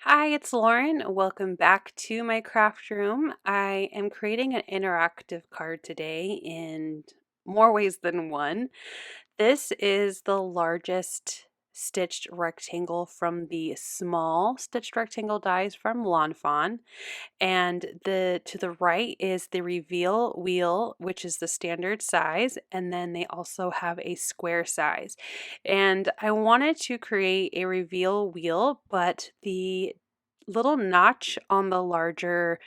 Hi, it's Lauren. Welcome back to my craft room. I am creating an interactive card today in more ways than one. This is the largest stitched rectangle from the small stitched rectangle dies from Lawn Fawn. And the to the right is the reveal wheel, which is the standard size, and then they also have a square size. And I wanted to create a reveal wheel, but the little notch on the larger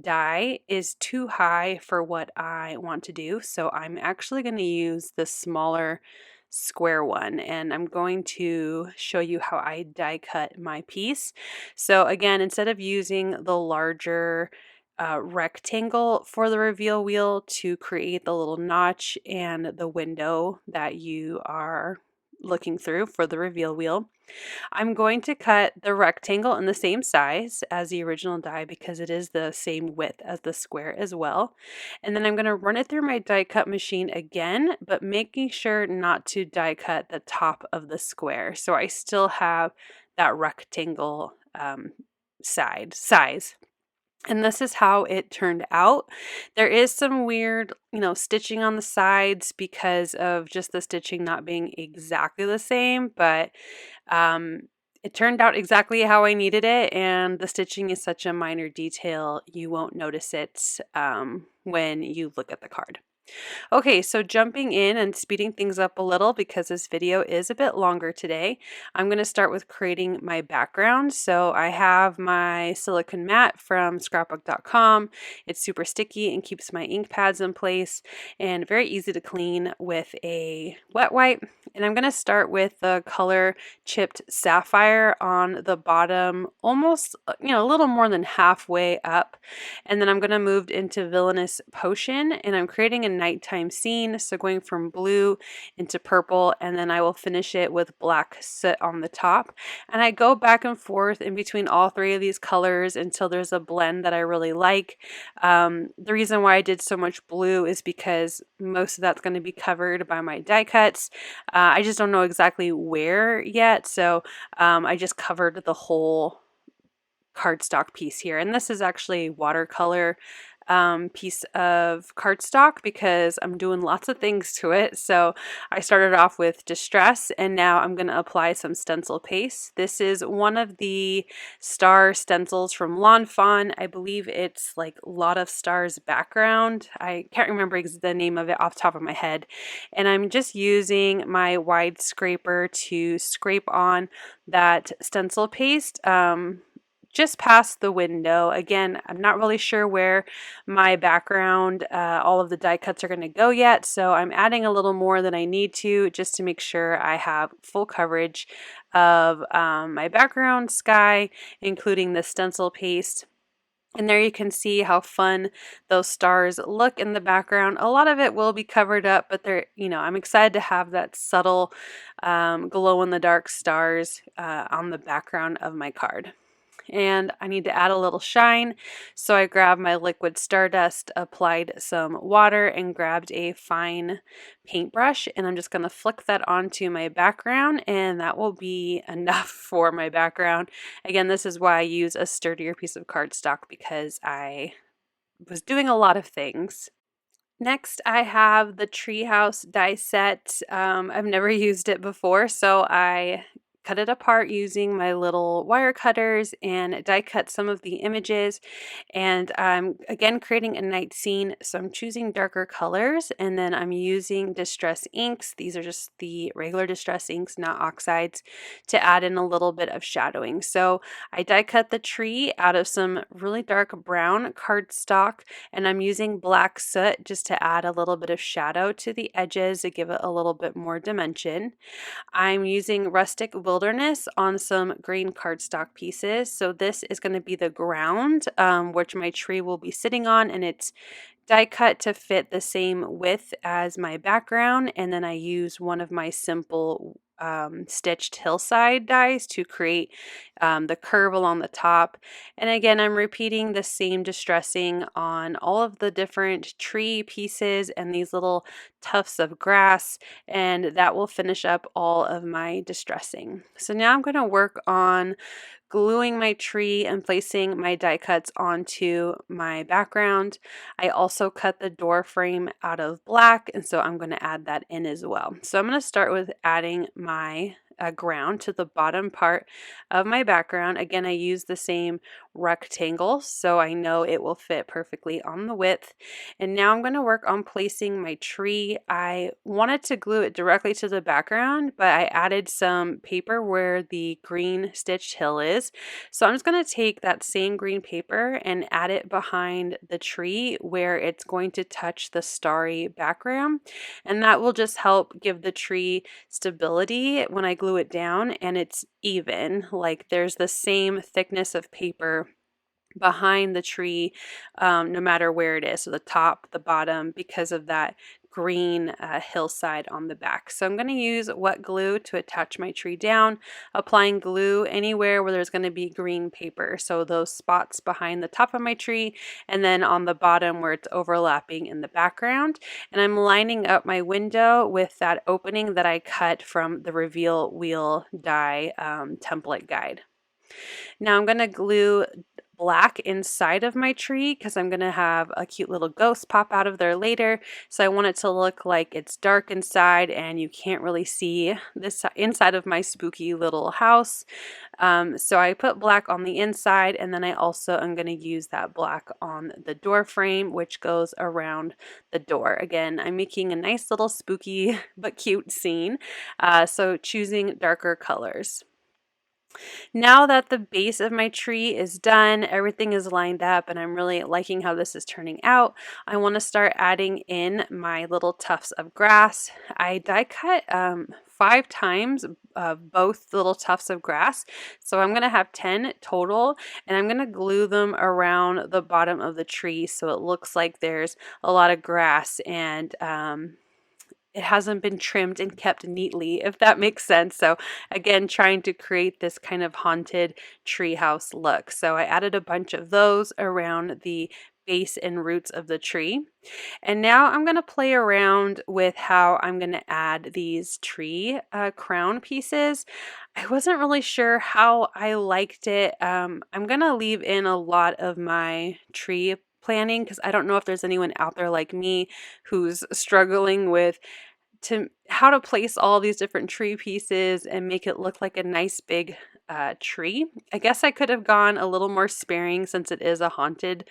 die is too high for what I want to do. So I'm actually going to use the smaller square one, and I'm going to show you how I die cut my piece. So again, instead of using the larger rectangle for the reveal wheel to create the little notch and the window that you are looking through for the reveal wheel, I'm going to cut the rectangle in the same size as the original die because it is the same width as the square as well. And then I'm going to run it through my die cut machine again, but making sure not to die cut the top of the square. So I still have that rectangle size. And this is how it turned out. There is some weird, stitching on the sides because of just the stitching not being exactly the same, but um, it turned out exactly how I needed it, and the stitching is such a minor detail, you won't notice it when you look at the card. Okay, so jumping in and speeding things up a little because this video is a bit longer today, I'm going to start with creating my background. So I have my silicone mat from scrapbook.com. It's super sticky and keeps my ink pads in place and very easy to clean with a wet wipe. And I'm going to start with the color chipped sapphire on the bottom, almost, a little more than halfway up. And then I'm going to move into Villainous Potion, and I'm creating a nighttime scene, so going from blue into purple, and then I will finish it with black soot on the top. And I go back and forth in between all three of these colors until there's a blend that I really like. The reason why I did so much blue is because most of that's going to be covered by my die cuts. I just don't know exactly where yet, so I just covered the whole cardstock piece here, and this is actually watercolor piece of cardstock because I'm doing lots of things to it. So I started off with Distress, and now I'm going to apply some stencil paste. This is one of the star stencils from Lawn Fawn. I believe it's like Lot of Stars background. I can't remember the name of it off the top of my head, and I'm just using my wide scraper to scrape on that stencil paste just past the window. Again, I'm not really sure where my background, all of the die cuts are going to go yet, so I'm adding a little more than I need to just to make sure I have full coverage of my background sky, including the stencil paste. And there you can see how fun those stars look in the background. A lot of it will be covered up, but I'm excited to have that subtle glow in the dark stars on the background of my card. And I need to add a little shine, so I grabbed my liquid stardust, applied some water, and grabbed a fine paintbrush, and I'm just going to flick that onto my background, and that will be enough for my background. Again, this is why I use a sturdier piece of cardstock, because I was doing a lot of things. Next, I have the Treehouse die set. I've never used it before, so I cut it apart using my little wire cutters and die cut some of the images. And I'm again creating a night scene, so I'm choosing darker colors, and then I'm using distress inks. These are just the regular distress inks, not oxides, to add in a little bit of shadowing. So I die cut the tree out of some really dark brown cardstock, and I'm using black soot just to add a little bit of shadow to the edges to give it a little bit more dimension. I'm using Rustic Wilderness on some green cardstock pieces. So this is going to be the ground, which my tree will be sitting on, and it's die cut to fit the same width as my background. And then I use one of my simple stitched hillside dies to create the curve along the top. And again, I'm repeating the same distressing on all of the different tree pieces and these little tufts of grass, and that will finish up all of my distressing. So now I'm going to work on gluing my tree and placing my die cuts onto my background. I also cut the door frame out of black, and so I'm going to add that in as well. So I'm going to start with adding my ground to the bottom part of my background. Again, I use the same rectangle, so I know it will fit perfectly on the width. And now I'm going to work on placing my tree. I wanted to glue it directly to the background, but I added some paper where the green stitched hill is. So I'm just going to take that same green paper and add it behind the tree where it's going to touch the starry background. And that will just help give the tree stability when I glue it down, and it's even. Like there's the same thickness of paper behind the tree, no matter where it is. So the top, the bottom, because of that green hillside on the back. So I'm going to use wet glue to attach my tree down, applying glue anywhere where there's going to be green paper. So those spots behind the top of my tree, and then on the bottom where it's overlapping in the background. And I'm lining up my window with that opening that I cut from the Reveal Wheel Die template guide. Now I'm going to glue black inside of my tree because I'm going to have a cute little ghost pop out of there later. So I want it to look like it's dark inside and you can't really see this inside of my spooky little house. So I put black on the inside, and then I also am going to use that black on the door frame, which goes around the door. Again, I'm making a nice little spooky but cute scene. So choosing darker colors. Now that the base of my tree is done, everything is lined up, and I'm really liking how this is turning out, I want to start adding in my little tufts of grass. I die cut 5 times both little tufts of grass, so I'm going to have 10 total, and I'm going to glue them around the bottom of the tree so it looks like there's a lot of grass, and it hasn't been trimmed and kept neatly, if that makes sense. So again, trying to create this kind of haunted treehouse look. So I added a bunch of those around the base and roots of the tree. And now I'm going to play around with how I'm going to add these tree crown pieces. I wasn't really sure how I liked it. I'm going to leave in a lot of my tree planning because I don't know if there's anyone out there like me who's struggling with how to place all these different tree pieces and make it look like a nice big tree. I guess I could have gone a little more sparing since it is a haunted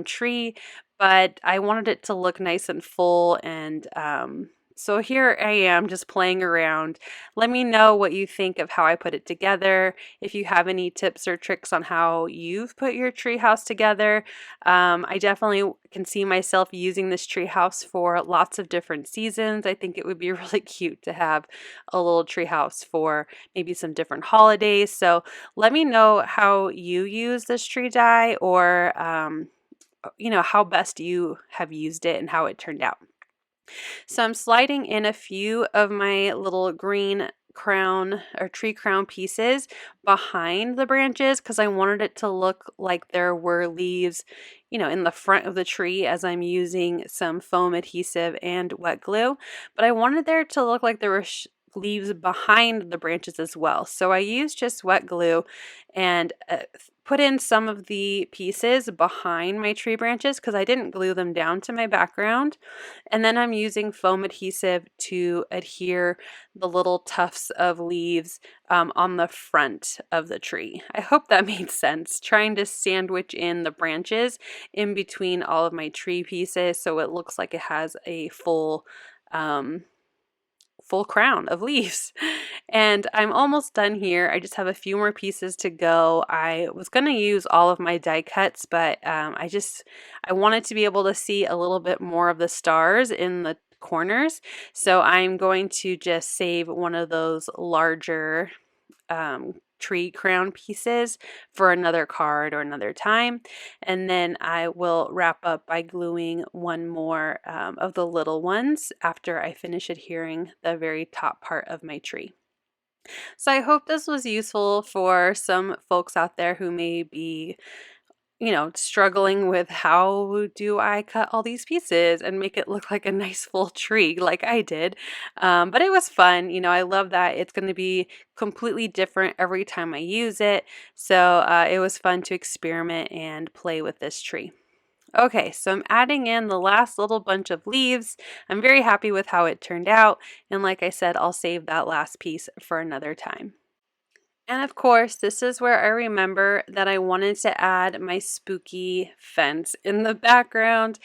tree, but I wanted it to look nice and full, and so here I am just playing around. Let me know what you think of how I put it together. If you have any tips or tricks on how you've put your tree house together. I definitely can see myself using this tree house for lots of different seasons. I think it would be really cute to have a little tree house for maybe some different holidays. So let me know how you use this tree die, or how best you have used it and how it turned out. So I'm sliding in a few of my little green crown or tree crown pieces behind the branches because I wanted it to look like there were leaves, in the front of the tree as I'm using some foam adhesive and wet glue. But I wanted there to look like there were leaves behind the branches as well. So I used just wet glue and put in some of the pieces behind my tree branches because I didn't glue them down to my background. And then I'm using foam adhesive to adhere the little tufts of leaves on the front of the tree. I hope that made sense. Trying to sandwich in the branches in between all of my tree pieces so it looks like it has a full crown of leaves. And I'm almost done here. I just have a few more pieces to go. I was going to use all of my die cuts, but I wanted to be able to see a little bit more of the stars in the corners. So I'm going to just save one of those larger tree crown pieces for another card or another time, and then I will wrap up by gluing one more of the little ones after I finish adhering the very top part of my tree. So I hope this was useful for some folks out there who may be struggling with how do I cut all these pieces and make it look like a nice full tree like I did. But it was fun. I love that it's going to be completely different every time I use it. So it was fun to experiment and play with this tree. Okay, so I'm adding in the last little bunch of leaves. I'm very happy with how it turned out. And like I said, I'll save that last piece for another time. And of course, this is where I remember that I wanted to add my spooky fence in the background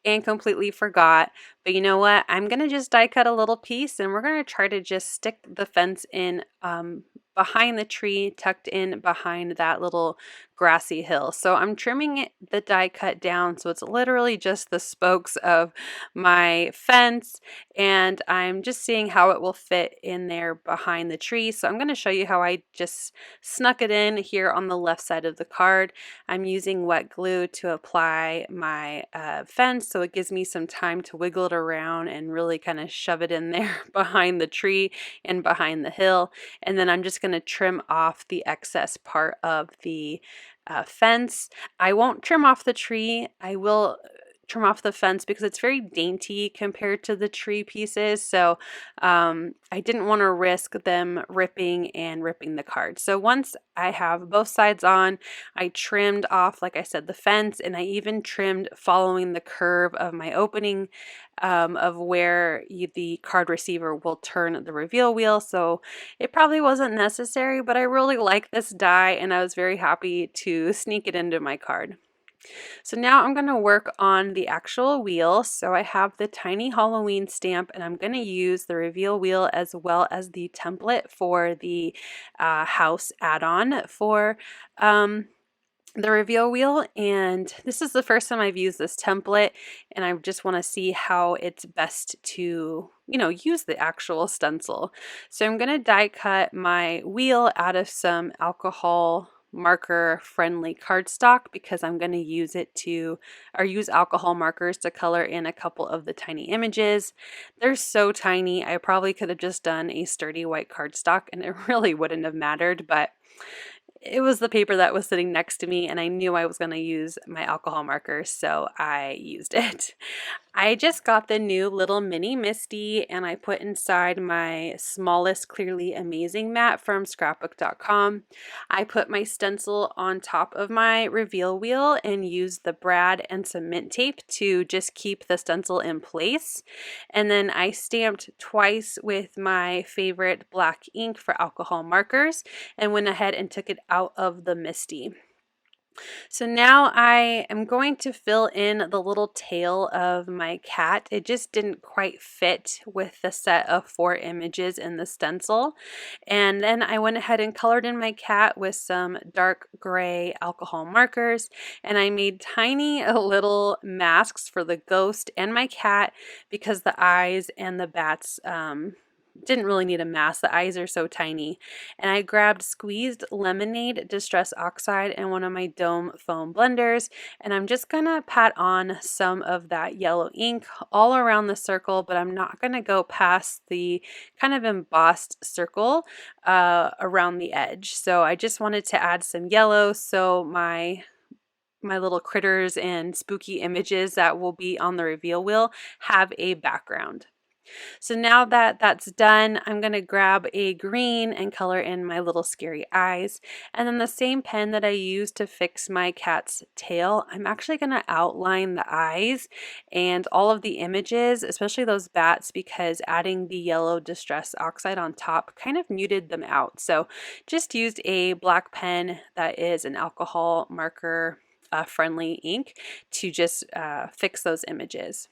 and completely forgot. But you know what? I'm going to just die cut a little piece and we're going to try to just stick the fence in behind the tree, tucked in behind that little grassy hill. So I'm trimming the die cut down so it's literally just the spokes of my fence, and I'm just seeing how it will fit in there behind the tree. So I'm going to show you how I just snuck it in here on the left side of the card. I'm using wet glue to apply my fence, so it gives me some time to wiggle it around and really kind of shove it in there behind the tree and behind the hill. And then I'm just going to trim off the excess part of the fence. I won't trim off the tree. I will trim off the fence because it's very dainty compared to the tree pieces. So I didn't want to risk them ripping the card. So once I have both sides on, I trimmed off, like I said, the fence, and I even trimmed following the curve of my opening of where the card receiver will turn the reveal wheel. So it probably wasn't necessary, but I really like this die and I was very happy to sneak it into my card. So now I'm going to work on the actual wheel. So I have the tiny Halloween stamp and I'm going to use the reveal wheel as well as the template for the house add-on for the reveal wheel. And this is the first time I've used this template and I just want to see how it's best to use the actual stencil. So I'm going to die cut my wheel out of some alcohol marker friendly cardstock because I'm going to use alcohol markers to color in a couple of the tiny images. They're so tiny. I probably could have just done a sturdy white cardstock and it really wouldn't have mattered, but it was the paper that was sitting next to me and I knew I was going to use my alcohol markers, so I used it. I just got the new little mini Misty and I put inside my smallest Clearly Amazing mat from scrapbook.com. I put my stencil on top of my reveal wheel and used the brad and some mint tape to just keep the stencil in place. And then I stamped twice with my favorite black ink for alcohol markers and went ahead and took it out of the Misty. So now I am going to fill in the little tail of my cat. It just didn't quite fit with the set of 4 images in the stencil. And then I went ahead and colored in my cat with some dark gray alcohol markers. And I made tiny little masks for the ghost and my cat because the eyes and the bats didn't really need a mask. The eyes are so tiny. And I grabbed squeezed lemonade distress oxide and one of my dome foam blenders, and I'm just gonna pat on some of that yellow ink all around the circle, but I'm not gonna go past the kind of embossed circle around the edge. So I just wanted to add some yellow so my little critters and spooky images that will be on the reveal wheel have a background. So now that that's done, I'm going to grab a green and color in my little scary eyes. And then the same pen that I used to fix my cat's tail, I'm actually going to outline the eyes and all of the images, especially those bats, because adding the yellow distress oxide on top kind of muted them out. So just used a black pen that is an alcohol marker friendly ink to just fix those images.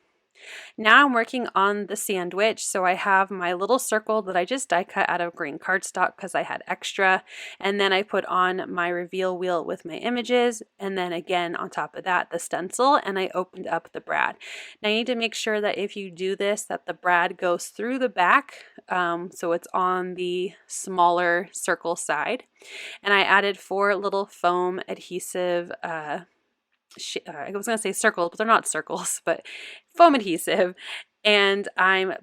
Now I'm working on the sandwich, so I have my little circle that I just die cut out of green cardstock because I had extra, and then I put on my reveal wheel with my images, and then again on top of that the stencil, and I opened up the brad. Now you need to make sure that if you do this that the brad goes through the back, so it's on the smaller circle side, and I added 4 little foam adhesive I was going to say circles, but they're not circles, but foam adhesive. And I'm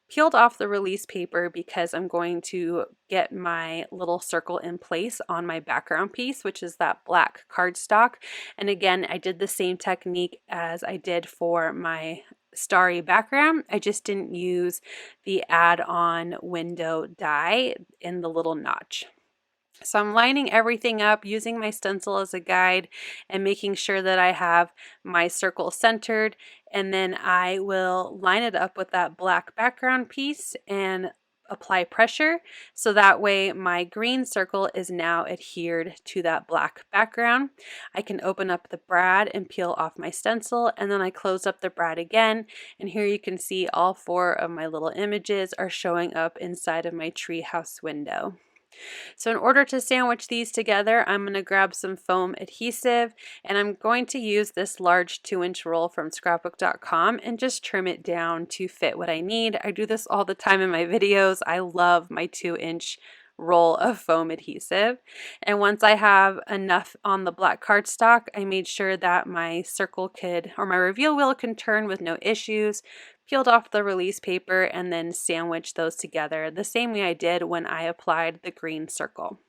peeled off the release paper because I'm going to get my little circle in place on my background piece, which is that black cardstock. And again, I did the same technique as I did for my starry background. I just didn't use the add-on window die in the little notch. So I'm lining everything up using my stencil as a guide and making sure that I have my circle centered, and then I will line it up with that black background piece and apply pressure so that way my green circle is now adhered to that black background. I can open up the brad and peel off my stencil, and then I close up the brad again, and here you can see all 4 of my little images are showing up inside of my treehouse window. So in order to sandwich these together, I'm going to grab some foam adhesive, and I'm going to use this large 2-inch roll from scrapbook.com and just trim it down to fit what I need. I do this all the time in my videos. I love my 2-inch roll of foam adhesive. And once I have enough on the black cardstock, I made sure that my circle could, or my reveal wheel can turn with no issues, peeled off the release paper, and then sandwiched those together the same way I did when I applied the green circle.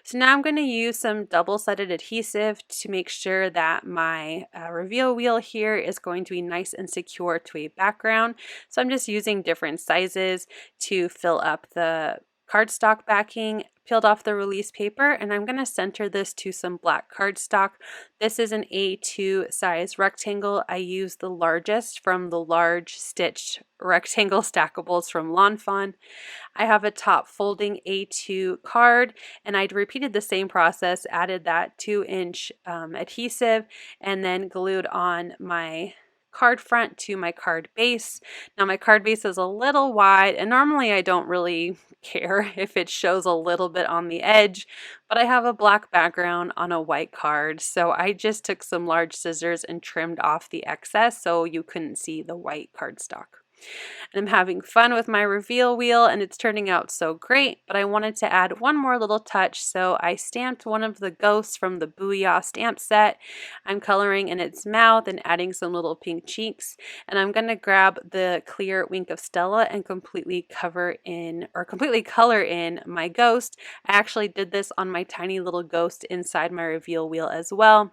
So now I'm going to use some double-sided adhesive to make sure that my reveal wheel here is going to be nice and secure to a background. So I'm just using different sizes to fill up the cardstock backing, peeled off the release paper, and I'm going to center this to some black cardstock. This is an A2 size rectangle. I use the largest from the large stitched rectangle stackables from Lawn Fawn. I have a top folding A2 card, and I repeated the same process, added that 2-inch adhesive, and then glued on my card front to my card base. Now my card base is a little wide, and normally I don't really care if it shows a little bit on the edge, but I have a black background on a white card, so I just took some large scissors and trimmed off the excess so you couldn't see the white cardstock. And I'm having fun with my reveal wheel, and it's turning out so great, but I wanted to add one more little touch, so I stamped one of the ghosts from the Booyah stamp set. I'm coloring in its mouth and adding some little pink cheeks, and I'm going to grab the clear Wink of Stella and completely color in my ghost. I actually did this on my tiny little ghost inside my reveal wheel as well.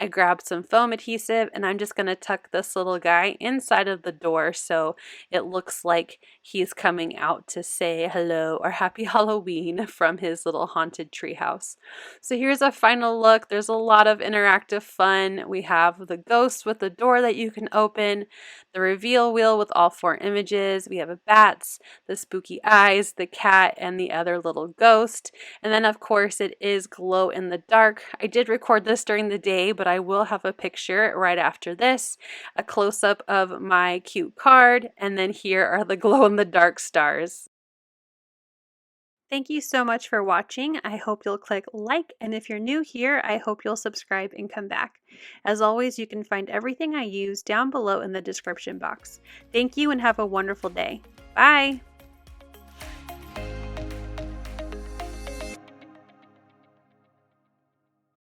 I grabbed some foam adhesive, and I'm just going to tuck this little guy inside of the door so it looks like he's coming out to say hello or happy Halloween from his little haunted treehouse. So here's a final look. There's a lot of interactive fun. We have the ghost with the door that you can open, the reveal wheel with all 4 images. We have a bats, the spooky eyes, the cat, and the other little ghost. And then of course it is glow in the dark. I did record this during the day, but I will have a picture right after this, a close-up of my cute card, and then here are the glow-in-the-dark stars. Thank you so much for watching. I hope you'll click like, and if you're new here, I hope you'll subscribe and come back. As always, you can find everything I use down below in the description box. Thank you and have a wonderful day. Bye!